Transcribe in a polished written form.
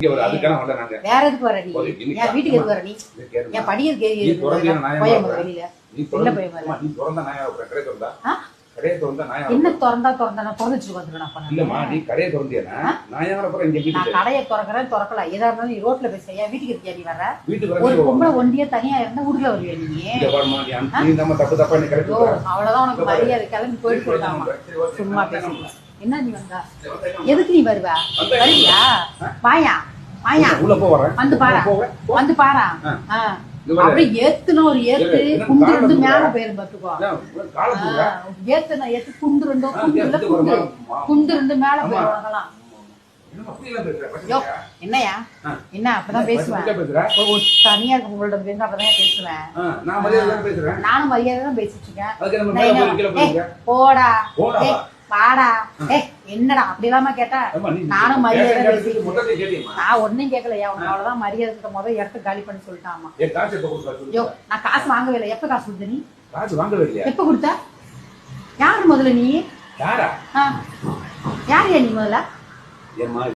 வேற எதுக்கு வர நீ? என் வீட்டுக்கு எதுக்கு வர நீ? என் படிக்கிறதுக்கு வெளியில என்ன திறந்தா நான் திறந்துச்சு கடையை திறக்கல ஏதா இருந்தாலும் நீ ரோட்ல பேச என் வீட்டுக்கு இருக்கியா நீ வர? ஒரு பொம்பளை ஒண்டியா தனியா இருந்தா உடுல வருவியா நீ? அவ்வளவுதான் உனக்கு மரியாதை கிளம்பி போயிட்டு போயிட்டாமா சும்மா பேசுங்க. என்ன நீ வந்தா எதுக்கு நீ வருவ? வருவியா? வாயா வாயா வந்து பாரா அப்படி ஏத்துனா ஒரு ஏத்து குண்டு ரெண்டு மேல போயிரும் பாத்துக்கோ. ஏத்துனா ஏத்து குண்டு ரெண்டும் குண்டு ரெண்டு மேல போயிரும் உனக்கெல்லாம். என்னையா என்ன அப்பதான் பேசுவேன் தனியா இருக்க உங்கள்ட்ட பேச அப்பதான் பேசுவேன். நானும் மரியாதை தான் பேசிட்டு இருக்கேன். போடா வாடா என்னடா அப்படி இல்லாம கேட்டா நானும் மரியாதை நான் ஒன்னும் கேட்கலையா உனக்கு அவ்வளவுதான் மரியாதை கிட்ட முதல் இடத்த காலி பண்ணி சொல்லிட்டாமா. நான் காசு வாங்கவே இல்லை. எப்ப காசு கொடுத்த நீ? எப்ப கொடுத்த? யாரு முதல்ல நீ? யாரு நீ முதல்ல?